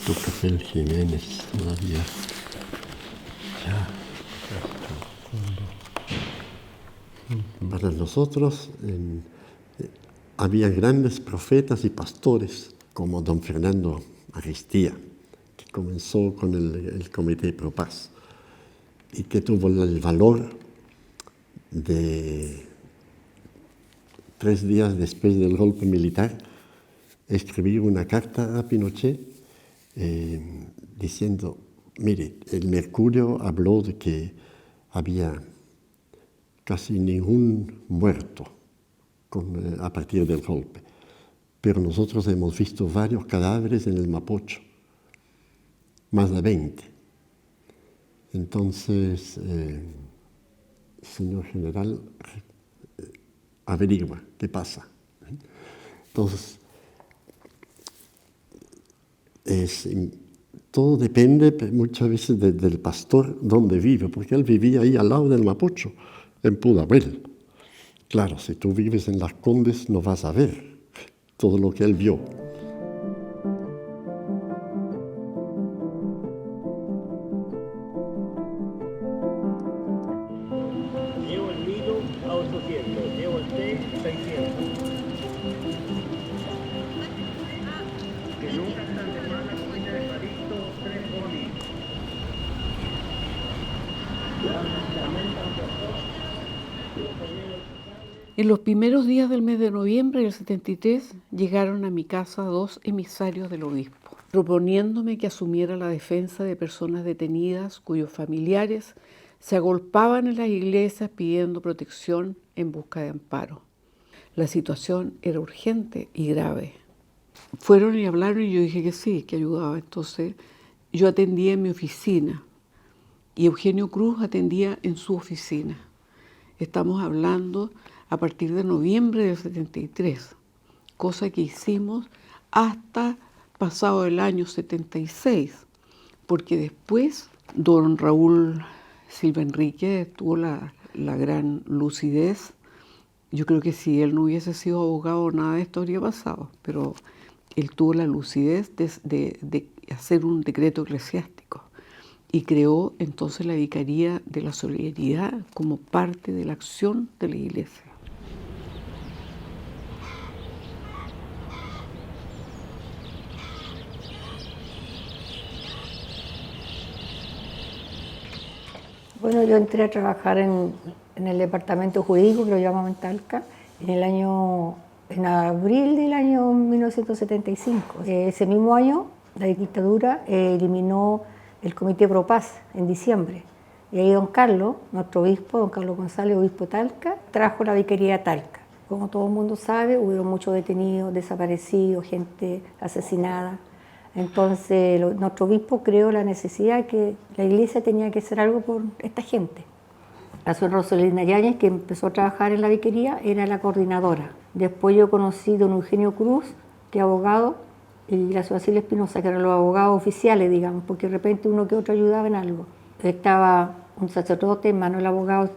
Tu café Jiménez todavía. Ya. Para nosotros había grandes profetas y pastores como don Fernando Aristía, que comenzó con el Comité Pro Paz y que tuvo el valor de 3 días después del golpe militar escribir una carta a Pinochet diciendo, mire, el Mercurio habló de que había casi ningún muerto a partir del golpe, pero nosotros hemos visto varios cadáveres en el Mapocho, más de 20. Entonces, señor general, averigua qué pasa. Entonces, todo depende muchas veces del pastor donde vive, porque él vivía ahí al lado del Mapocho, en Pudahuel. Claro, si tú vives en Las Condes no vas a ver todo lo que él vio. Llevo el Milo a 800, llevo el té 600. Que nunca están de más la comida de Parito, 3 bolis. En los primeros días del mes de noviembre del 73 llegaron a mi casa 2 emisarios del obispo, proponiéndome que asumiera la defensa de personas detenidas cuyos familiares se agolpaban en las iglesias pidiendo protección en busca de amparo. La situación era urgente y grave. Fueron y hablaron y yo dije que sí, que ayudaba. Entonces yo atendía en mi oficina y Eugenio Cruz atendía en su oficina. Estamos hablando a partir de noviembre del 73, cosa que hicimos hasta pasado el año 76, porque después don Raúl Silva Enrique tuvo la gran lucidez. Yo creo que si él no hubiese sido abogado, nada de esto habría pasado, pero él tuvo la lucidez de hacer un decreto eclesiástico y creó entonces la Vicaría de la Solidaridad como parte de la acción de la Iglesia. Bueno, yo entré a trabajar en el departamento jurídico, que lo llamamos en Talca, en abril del año 1975. Ese mismo año, la dictadura eliminó el Comité Pro Paz en diciembre. Y ahí don Carlos, nuestro obispo, don Carlos González, obispo de Talca, trajo la Vicaría a Talca. Como todo el mundo sabe, hubo muchos detenidos, desaparecidos, gente asesinada. Entonces nuestro obispo creó la necesidad que la iglesia tenía que hacer algo por esta gente. La señora Rosalina Yáñez, que empezó a trabajar en la vicaría, era la coordinadora. Después yo conocí a don Eugenio Cruz, que es abogado, y la señora Silvia Espinosa, que eran los abogados oficiales, digamos, porque de repente uno que otro ayudaba en algo. Estaba un sacerdote, Manuel Abogado,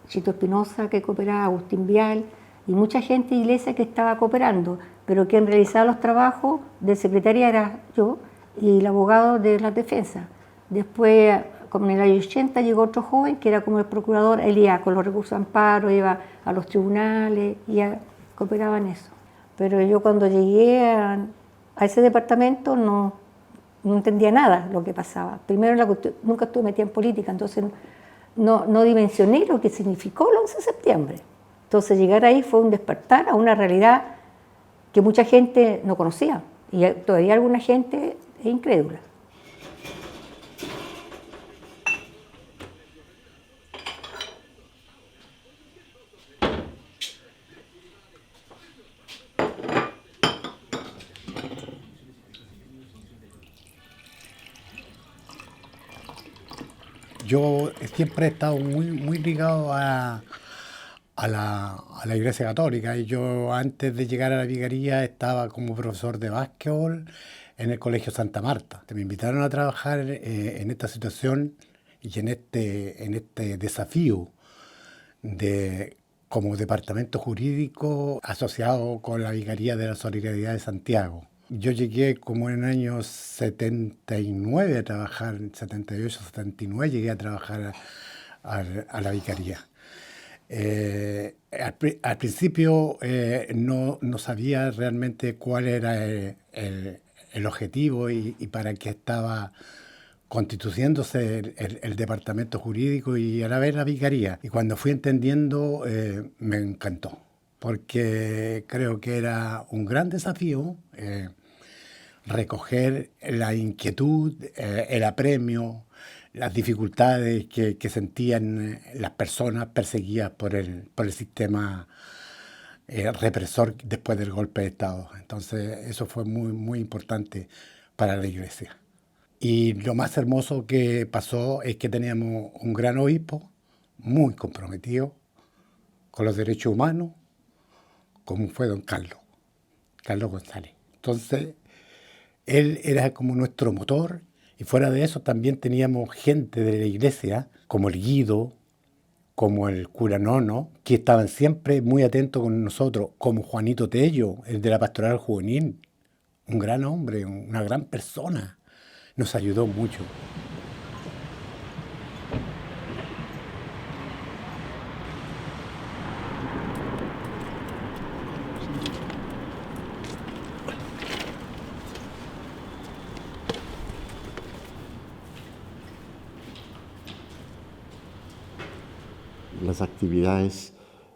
Chito Espinosa, que cooperaba, Agustín Vial, y mucha gente de iglesia que estaba cooperando, pero quien realizaba los trabajos de secretaría era yo y el abogado de la defensa. Después, como en el año 80, llegó otro joven que era como el procurador, él iba con los recursos de amparo, iba a los tribunales y cooperaba en eso. Pero yo cuando llegué a ese departamento no entendía nada lo que pasaba. Primero, nunca estuve metida en política, entonces no dimensioné lo que significó el 11 de septiembre. Entonces llegar ahí fue un despertar a una realidad que mucha gente no conocía y todavía alguna gente es incrédula. Yo siempre he estado muy ligado a a la Iglesia Católica. Y yo antes de llegar a la vicaría estaba como profesor de básquetbol en el Colegio Santa Marta. Me invitaron a trabajar en esta situación y en este desafío como departamento jurídico asociado con la Vicaría de la Solidaridad de Santiago. Yo llegué como en el año 79 a trabajar, 78, 79 llegué a trabajar a la vicaría. Al principio no sabía realmente cuál era el objetivo y para qué estaba constituyéndose el departamento jurídico y a la vez la vicaría. Y cuando fui entendiendo me encantó, porque creo que era un gran desafío recoger la inquietud, el apremio, las dificultades que sentían las personas perseguidas por el sistema represor después del golpe de Estado. Entonces eso fue muy, muy importante para la Iglesia. Y lo más hermoso que pasó es que teníamos un gran obispo muy comprometido con los derechos humanos, como fue don Carlos González. Entonces, él era como nuestro motor, y fuera de eso también teníamos gente de la iglesia, como el Guido, como el cura Nono, que estaban siempre muy atentos con nosotros, como Juanito Tello, el de la pastoral juvenil, un gran hombre, una gran persona, nos ayudó mucho. Las actividades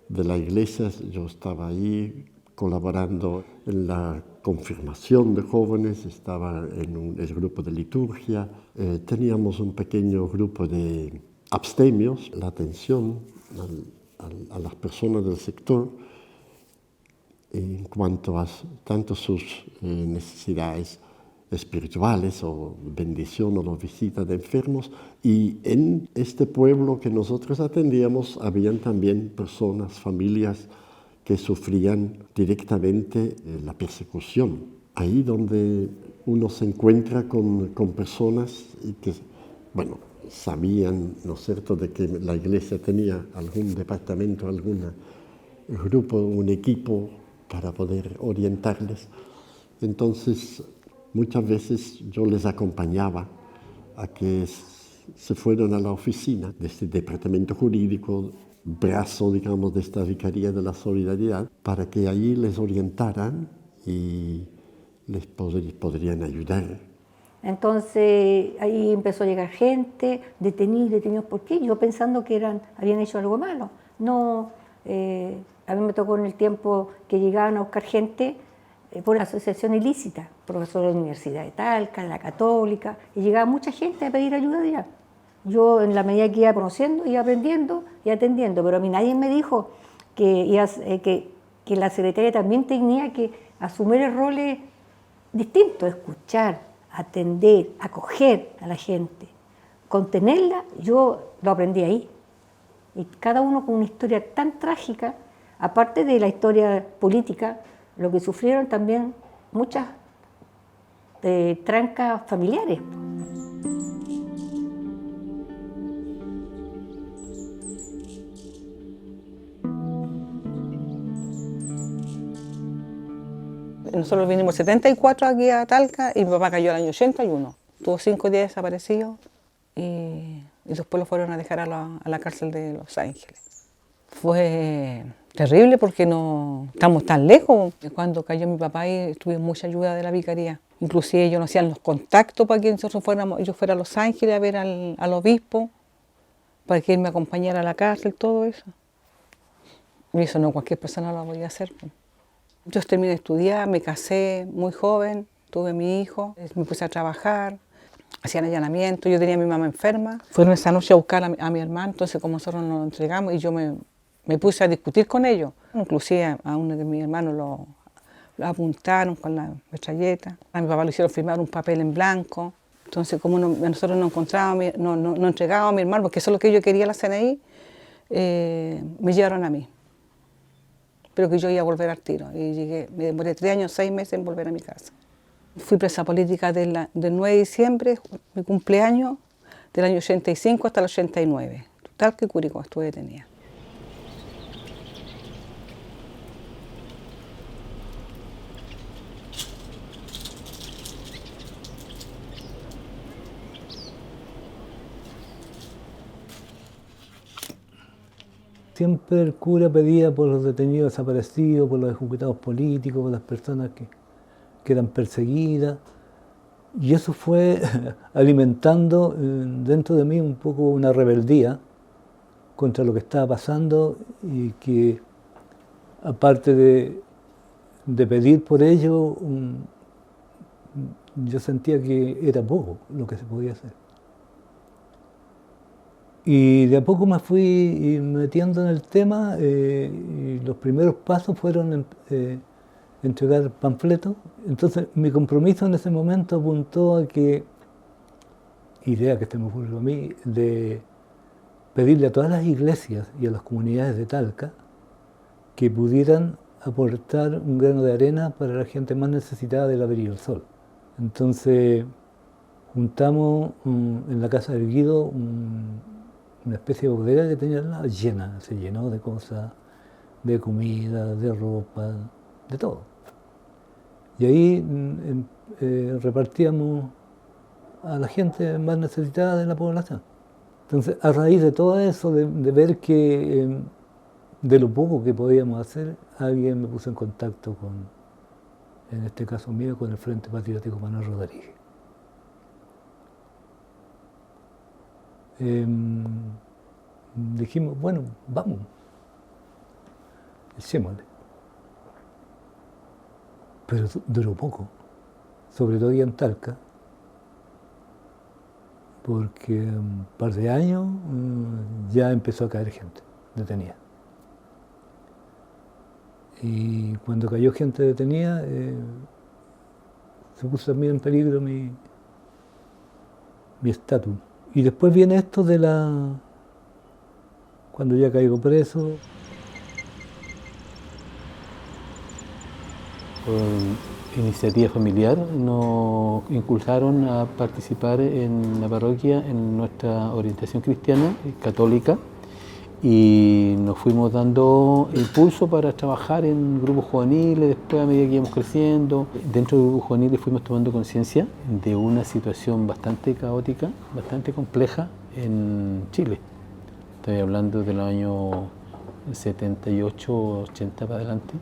de la iglesia, yo estaba ahí colaborando en la confirmación de jóvenes, estaba en el grupo de liturgia, teníamos un pequeño grupo de abstemios, la atención a las personas del sector en cuanto a tanto sus necesidades espirituales o bendición o visita de enfermos, y en este pueblo que nosotros atendíamos habían también personas, familias que sufrían directamente la persecución. Ahí donde uno se encuentra con personas que, bueno, sabían, ¿no es cierto?, de que la iglesia tenía algún departamento, algún grupo, un equipo para poder orientarles. Entonces, muchas veces yo les acompañaba a que se fueran a la oficina de este departamento jurídico, brazo, digamos, de esta Vicaría de la Solidaridad, para que allí les orientaran y les podrían ayudar. Entonces ahí empezó a llegar gente, detenidos, ¿por qué? Yo pensando que habían hecho algo malo. No, a mí me tocó en el tiempo que llegaban a buscar gente por una asociación ilícita, profesor de la Universidad de Talca, de la Católica, y llegaba mucha gente a pedir ayuda allá. Yo, en la medida que iba conociendo, iba aprendiendo y atendiendo, pero a mí nadie me dijo que la secretaria también tenía que asumir roles distintos, escuchar, atender, acoger a la gente, contenerla. Yo lo aprendí ahí. Y cada uno con una historia tan trágica, aparte de la historia política, lo que sufrieron también muchas trancas familiares. Nosotros vinimos el 74 aquí a Talca y mi papá cayó el año 81. Tuvo 5 días desaparecido y después lo fueron a dejar a la cárcel de Los Ángeles. Fue terrible porque no estamos tan lejos. Cuando cayó mi papá ahí tuvimos mucha ayuda de la vicaría. Inclusive ellos nos hacían los contactos para que nosotros yo fuera a Los Ángeles a ver al obispo, para que él me acompañara a la cárcel, todo eso. Y eso no cualquier persona lo podía hacer. Yo terminé de estudiar, me casé muy joven, tuve mi hijo, me puse a trabajar, hacían allanamiento, yo tenía a mi mamá enferma. Fueron esa noche a buscar a mi hermano, entonces como nosotros nos lo entregamos y yo me puse a discutir con ellos. Inclusive a uno de mis hermanos lo apuntaron con la metralleta. A mi papá le hicieron firmar un papel en blanco. Entonces como nosotros no encontrábamos, no entregábamos a mi hermano, porque eso es lo que yo quería la CNI, me llevaron a mí. pero que yo iba a volver al tiro. Y llegué, me demoré 3 años, 6 meses en volver a mi casa. Fui presa política del 9 de diciembre, mi cumpleaños, del año 85 hasta el 89. Talca y Curicó estuve detenida. Siempre el cura pedía por los detenidos desaparecidos, por los ejecutados políticos, por las personas que eran perseguidas. Y eso fue alimentando dentro de mí un poco una rebeldía contra lo que estaba pasando y que, aparte de pedir por ello, yo sentía que era poco lo que se podía hacer. Y de a poco me fui metiendo en el tema y los primeros pasos fueron entregar panfletos. Entonces mi compromiso en ese momento apuntó a que, idea que se me ocurrió a mí, de pedirle a todas las iglesias y a las comunidades de Talca que pudieran aportar un grano de arena para la gente más necesitada del Abrigo del Sol. Entonces juntamos en la casa del Guido una especie de bodega que tenía al lado llena, se llenó de cosas, de comida, de ropa, de todo. Y ahí repartíamos a la gente más necesitada de la población. Entonces, a raíz de todo eso, de ver que de lo poco que podíamos hacer, alguien me puso en contacto con, en este caso mío, con el Frente Patriótico Manuel Rodríguez. Dijimos, bueno, vamos, echémosle. Pero duró poco, sobre todo en Talca, porque un par de años ya empezó a caer gente detenida. Y cuando cayó gente detenida, se puso también en peligro mi estatus. Y después viene esto de cuando ya caigo preso. Por iniciativa familiar nos impulsaron a participar en la parroquia en nuestra orientación cristiana, católica, y nos fuimos dando impulso para trabajar en grupos juveniles. Después, a medida que íbamos creciendo, dentro de grupos juveniles fuimos tomando conciencia de una situación bastante caótica, bastante compleja en Chile. Estoy hablando del año 78, 80 para adelante,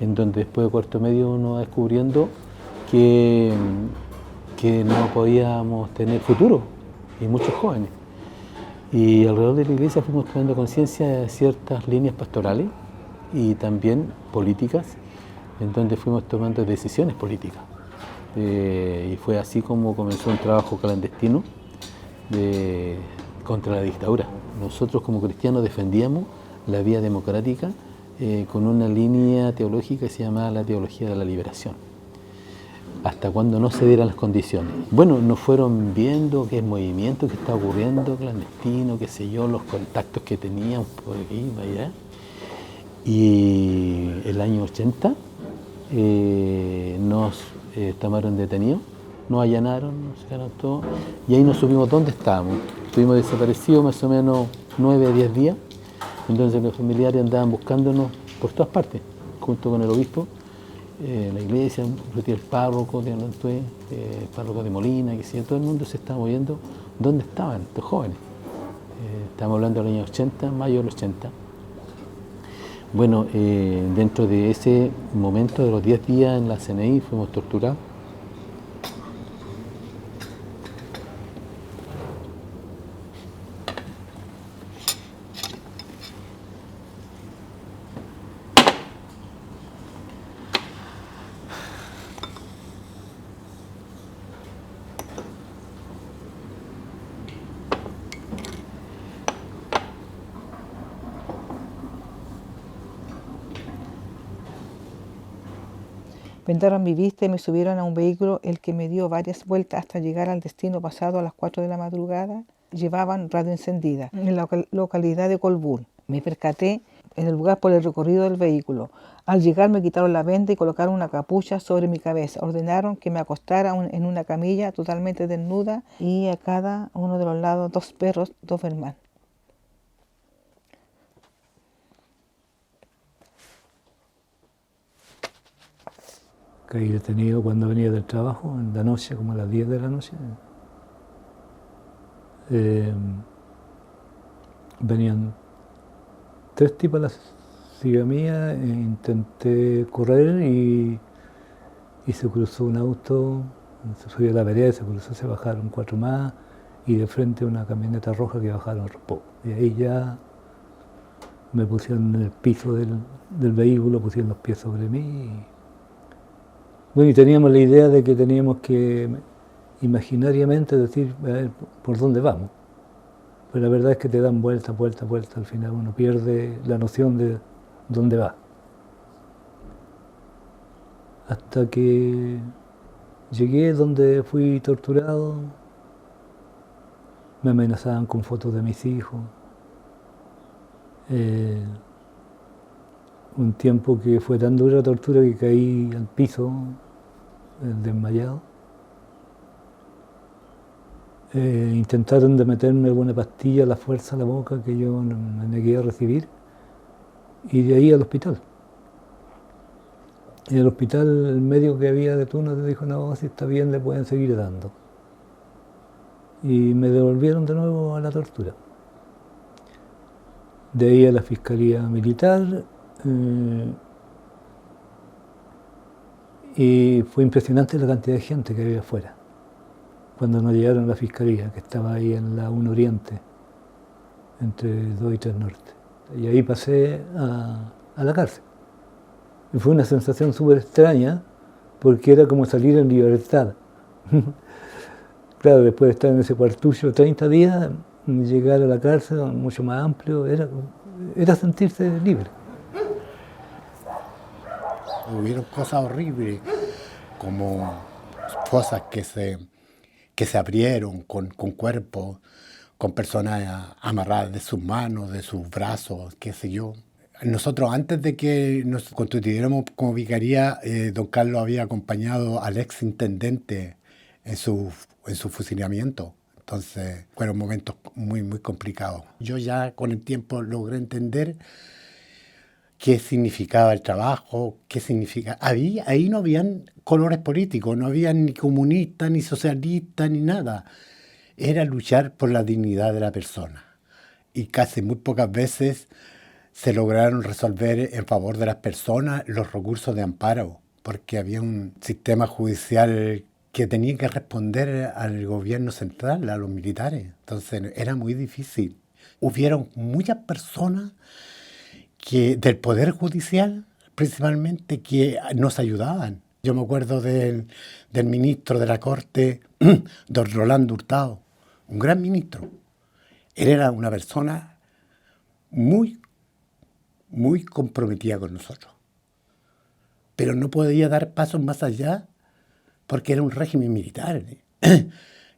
en donde después de cuarto medio uno va descubriendo que no podíamos tener futuro, y muchos jóvenes. Y alrededor de la iglesia fuimos tomando conciencia de ciertas líneas pastorales y también políticas, en donde fuimos tomando decisiones políticas. Y fue así como comenzó un trabajo clandestino contra la dictadura. Nosotros como cristianos defendíamos la vía democrática con una línea teológica que se llamaba la teología de la liberación, hasta cuando no se dieran las condiciones. Bueno, nos fueron viendo qué movimiento que está ocurriendo clandestino, qué sé yo, los contactos que teníamos por aquí y allá. Y el año 80 nos tomaron detenidos, nos allanaron, nos sacaron todo, y ahí nos supimos dónde estábamos. Estuvimos desaparecidos más o menos 9 a 10 días, entonces los familiares andaban buscándonos por todas partes, junto con el obispo, la iglesia, el párroco de Alantué, el párroco de Molina, que sí, todo el mundo se estaba moviendo. ¿Dónde estaban estos jóvenes? Estamos hablando del año 80, mayo del 80. Bueno, dentro de ese momento de los 10 días en la CNI fuimos torturados. Vendaron mi vista y me subieron a un vehículo, el que me dio varias vueltas hasta llegar al destino pasado a las 4 de la madrugada. Llevaban radio encendida en la localidad de Colbún. Me percaté en el lugar por el recorrido del vehículo. Al llegar me quitaron la venda y colocaron una capucha sobre mi cabeza. Ordenaron que me acostara en una camilla totalmente desnuda y a cada uno de los lados 2 perros, Doberman. Caí detenido cuando venía del trabajo, en la noche, como a las 10 de la noche. Venían 3 tipos a la silla mía, e intenté correr y se cruzó un auto, se subió a la vereda, se cruzó, se bajaron 4 más y de frente una camioneta roja que bajaron poco. Y ahí ya me pusieron en el piso del vehículo, pusieron los pies sobre mí. Bueno, y teníamos la idea de que teníamos que imaginariamente decir, a ver, ¿por dónde vamos? Pero la verdad es que te dan vuelta, al final uno pierde la noción de dónde va. Hasta que llegué donde fui torturado, me amenazaban con fotos de mis hijos. Un tiempo que fue tan dura la tortura que caí al piso, desmayado. Intentaron de meterme alguna pastilla a la fuerza a la boca que yo me negué a recibir y de ahí al hospital. Y en el hospital el médico que había de turno te dijo, no, si está bien le pueden seguir dando. Y me devolvieron de nuevo a la tortura. De ahí a la Fiscalía Militar. Y fue impresionante la cantidad de gente que había afuera. Cuando nos llegaron a la Fiscalía, que estaba ahí en la 1 Oriente, entre 2 y 3 Norte. Y ahí pasé a la cárcel. Y fue una sensación súper extraña, porque era como salir en libertad. Claro, después de estar en ese cuartullo 30 días, llegar a la cárcel, mucho más amplio, era sentirse libre. Hubieron cosas horribles, como fosas que se abrieron con cuerpos, con personas amarradas de sus manos, de sus brazos, qué sé yo. Nosotros, antes de que nos constituyéramos como vicaría, don Carlos había acompañado al ex intendente en su fusilamiento. Entonces, fueron momentos muy, muy complicados. Yo ya con el tiempo logré entender qué significaba el trabajo, qué significa. Ahí no habían colores políticos, no habían ni comunistas, ni socialistas, ni nada. Era luchar por la dignidad de la persona. Y casi muy pocas veces se lograron resolver en favor de las personas los recursos de amparo, porque había un sistema judicial que tenía que responder al gobierno central, a los militares. Entonces era muy difícil. Hubieron muchas personas del Poder Judicial, principalmente, que nos ayudaban. Yo me acuerdo del ministro de la Corte, don Rolando Hurtado, un gran ministro. Él era una persona muy, muy comprometida con nosotros. Pero no podía dar pasos más allá porque era un régimen militar.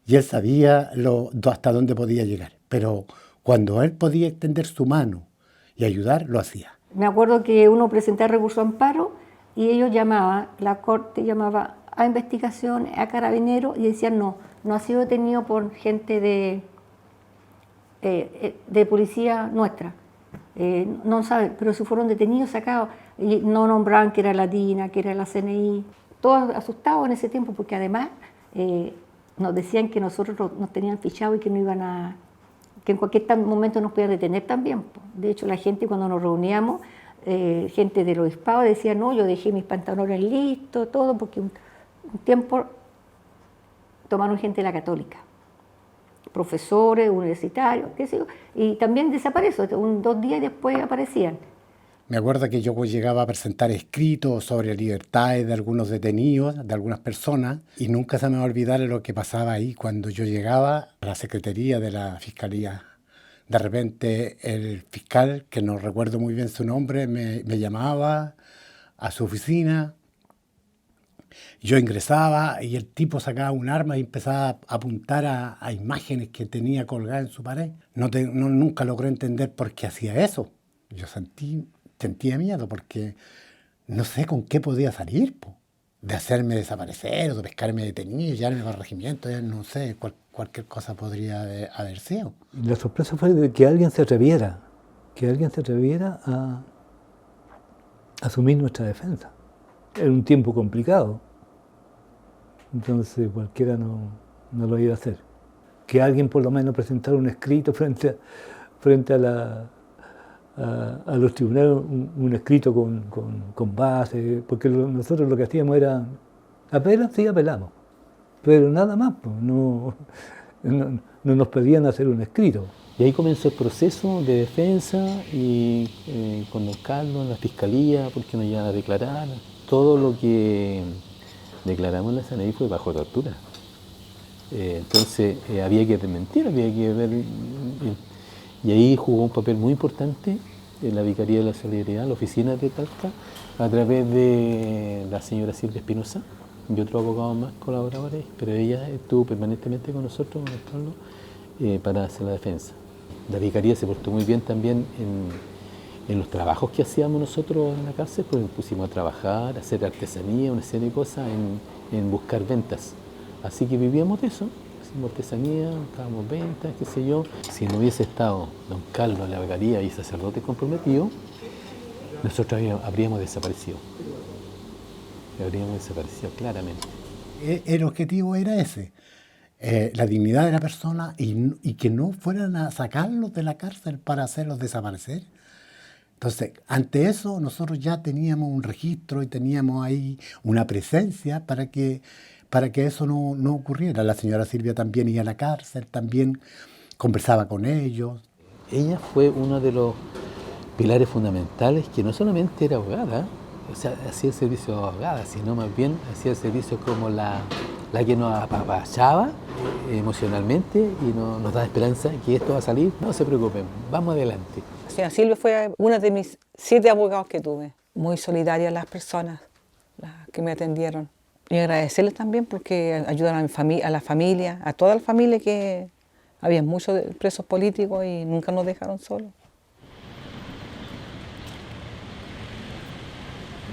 Y él sabía hasta dónde podía llegar. Pero cuando él podía extender su mano y ayudar, lo hacía. Me acuerdo que uno presentaba recurso de amparo y ellos llamaban, la corte llamaba a investigación, a carabineros y decían no ha sido detenido por gente de policía nuestra. No saben, pero si fueron detenidos, sacados, y no nombraban que era la DINA, que era la CNI. Todos asustados en ese tiempo porque además nos decían que nosotros nos tenían fichados y que no iban que en cualquier momento nos podían detener también. De hecho, la gente cuando nos reuníamos, gente del obispado decía, no, yo dejé mis pantalones listos, todo, porque un tiempo tomaron gente de la católica, profesores, universitarios, qué sé yo, y también desaparecieron, 2 días después aparecían. Me acuerdo que yo llegaba a presentar escritos sobre libertades de algunos detenidos, de algunas personas, y nunca se me va a olvidar lo que pasaba ahí cuando yo llegaba a la secretaría de la Fiscalía. De repente el fiscal, que no recuerdo muy bien su nombre, me llamaba a su oficina. Yo ingresaba y el tipo sacaba un arma y empezaba a apuntar a imágenes que tenía colgadas en su pared. Nunca logré entender por qué hacía eso. Yo sentí sentía miedo porque no sé con qué podía salir, po. De hacerme desaparecer o de pescarme detenido, llevarme al regimiento, ya no sé, cualquier cosa podría haber sido. Y la sorpresa fue de que alguien se atreviera a asumir nuestra defensa. Era un tiempo complicado, entonces cualquiera no lo iba a hacer. Que alguien por lo menos presentara un escrito frente a los tribunales, un escrito con base, porque nosotros lo que hacíamos era apelar, sí apelamos, pero nada más, pues, no nos pedían hacer un escrito. Y ahí comenzó el proceso de defensa y con don Carlos en la fiscalía, porque nos iban a declarar. Todo lo que declaramos en la CNI fue bajo tortura. Entonces había que desmentir, había que ver. Y ahí jugó un papel muy importante en la Vicaría de la Solidaridad, la oficina de Talca, a través de la señora Silvia Espinosa y otros abogados más colaboradores, pero ella estuvo permanentemente con nosotros, con Carlos, para hacer la defensa. La Vicaría se portó muy bien también en los trabajos que hacíamos nosotros en la cárcel, pues nos pusimos a trabajar, a hacer artesanía, una serie de cosas, en buscar ventas. Así que vivíamos de eso. Hacíamos artesanía, buscábamos ventas, qué sé yo. Si no hubiese estado don Carlos en la Vicaría y sacerdote comprometido, nosotros habríamos desaparecido. Habríamos desaparecido claramente. El objetivo era ese, la dignidad de la persona y que no fueran a sacarlos de la cárcel para hacerlos desaparecer. Entonces, ante eso, nosotros ya teníamos un registro y teníamos ahí una presencia para que eso no ocurriera. La señora Silvia también iba a la cárcel, también conversaba con ellos. Ella fue uno de los pilares fundamentales, que no solamente era abogada, o sea, hacía el servicio de abogada, sino más bien hacía el servicio como la que nos apapachaba emocionalmente y nos da esperanza que esto va a salir. No se preocupen, vamos adelante. La señora Silvia fue una de mis 7 abogados que tuve. Muy solidaria a las personas las que me atendieron. Y agradecerles también porque ayudaron a la familia, a toda la familia, que había muchos presos políticos y nunca nos dejaron solos.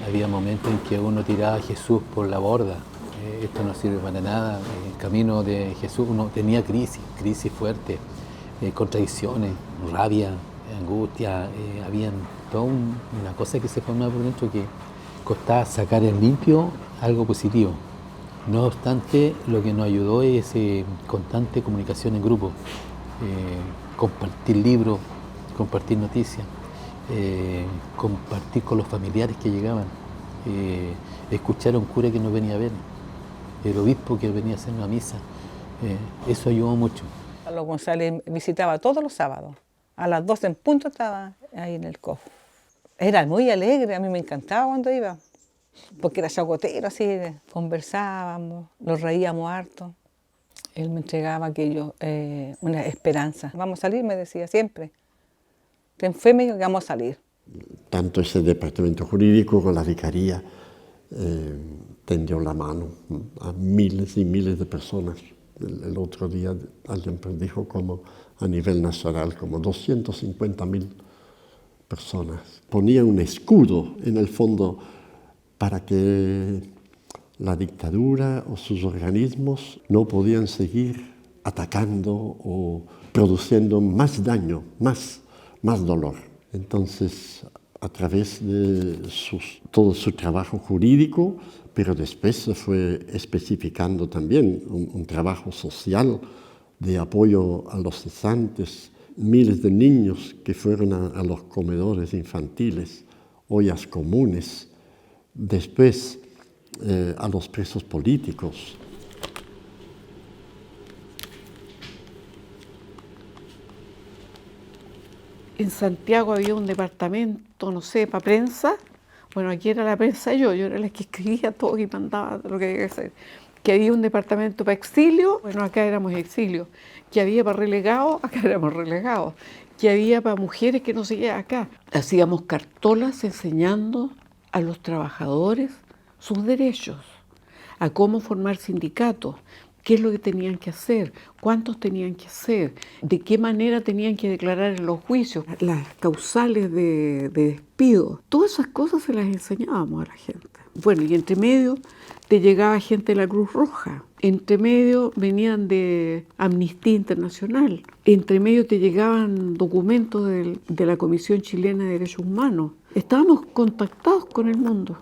Había momentos en que uno tiraba a Jesús por la borda. Esto no sirve para nada. El camino de Jesús uno tenía crisis fuertes, contradicciones, rabia, angustia. Habían toda una cosa que se formaba por dentro que costaba sacar en limpio algo positivo. No obstante, lo que nos ayudó es constante comunicación en grupo, compartir libros, compartir noticias, compartir con los familiares que llegaban, escuchar a un cura que nos venía a ver, el obispo que venía a hacer una misa. Eso ayudó mucho. Carlos González visitaba todos los sábados. A las 12 en punto estaba ahí en el COF. Era muy alegre, a mí me encantaba cuando iba, porque era chacotero, así, conversábamos, nos reíamos harto. Él me entregaba una esperanza. Vamos a salir, me decía siempre. Ten fe, me dijo que vamos a salir. Tanto ese departamento jurídico como la vicaría tendió la mano a miles y miles de personas. El otro día alguien dijo como a nivel nacional como 250.000 personas. Ponía un escudo en el fondo para que la dictadura o sus organismos no podían seguir atacando o produciendo más daño, más dolor. Entonces, a través de todo su trabajo jurídico, pero después se fue especificando también un trabajo social de apoyo a los cesantes, miles de niños que fueron a los comedores infantiles, ollas comunes, después a los presos políticos. En Santiago había un departamento, no sé, para prensa. Bueno, aquí era la prensa yo era la que escribía todo y mandaba lo que había que hacer. Que había un departamento para exilio, bueno, acá éramos exilio. Que había para relegados, acá éramos relegados. Que había para mujeres, que no sé qué, acá. Hacíamos cartolas enseñando a los trabajadores sus derechos, a cómo formar sindicatos, qué es lo que tenían que hacer, cuántos tenían que hacer, de qué manera tenían que declarar en los juicios, las causales de despido. Todas esas cosas se las enseñábamos a la gente. Bueno, y entre medio te llegaba gente de la Cruz Roja, entre medio venían de Amnistía Internacional, entre medio te llegaban documentos de la Comisión Chilena de Derechos Humanos. Estábamos contactados con el mundo.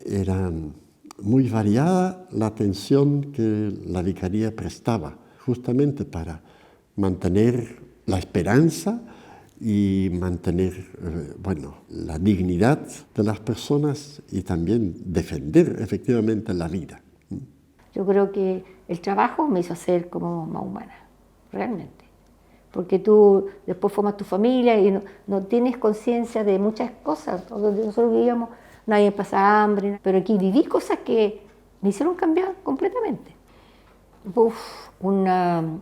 Era muy variada la atención que la vicaría prestaba, justamente para mantener la esperanza y mantener la dignidad de las personas y también defender efectivamente la vida. Yo creo que el trabajo me hizo ser como más humana, realmente. Porque tú después formas tu familia y no tienes conciencia de muchas cosas. Donde nosotros vivíamos, nadie pasaba hambre, pero aquí viví cosas que me hicieron cambiar completamente. Una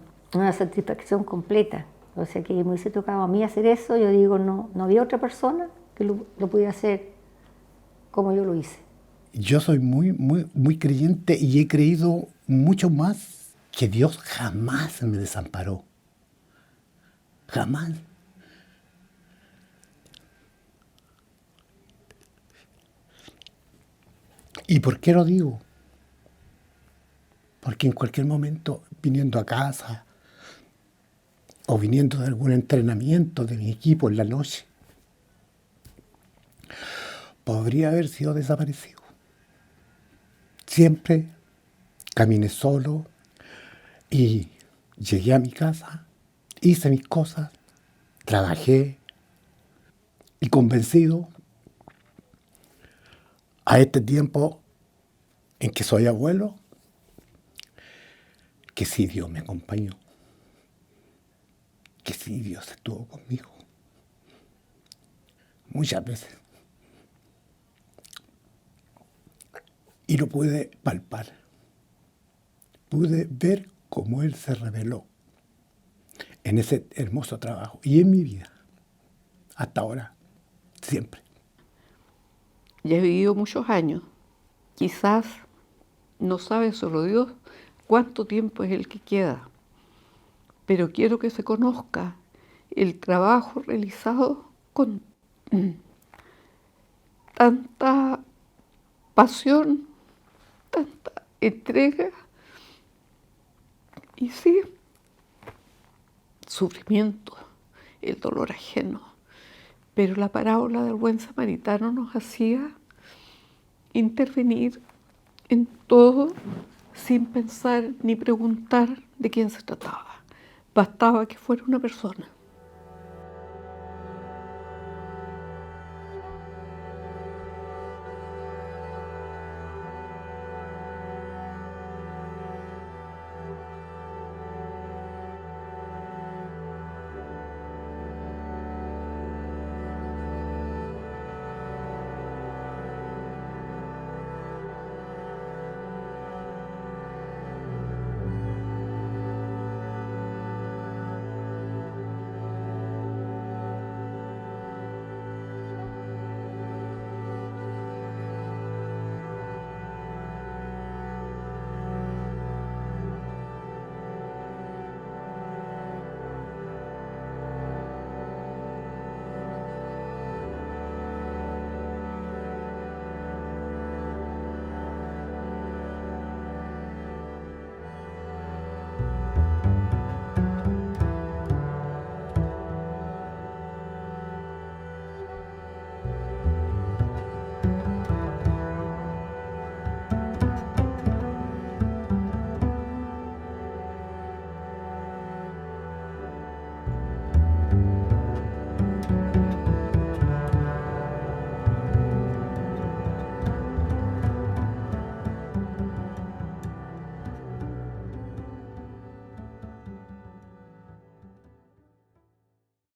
satisfacción completa. O sea, que me hubiese tocado a mí hacer eso, yo digo, no había otra persona que lo pudiera hacer como yo lo hice. Yo soy muy creyente y he creído mucho más que Dios jamás me desamparó. Jamás. ¿Y por qué lo digo? Porque en cualquier momento, viniendo a casa o viniendo de algún entrenamiento de mi equipo en la noche, podría haber sido desaparecido. Siempre caminé solo y llegué a mi casa, hice mis cosas, trabajé y convencido a este tiempo en que soy abuelo, que sí Dios me acompañó, que sí Dios estuvo conmigo muchas veces. Y lo pude palpar, pude ver cómo Él se reveló en ese hermoso trabajo y en mi vida, hasta ahora, siempre. Ya he vivido muchos años, quizás no sabe solo Dios cuánto tiempo es el que queda, pero quiero que se conozca el trabajo realizado con tanta pasión, tanta entrega y sí, sufrimiento, el dolor ajeno. Pero la parábola del buen samaritano nos hacía intervenir en todo sin pensar ni preguntar de quién se trataba. Bastaba que fuera una persona.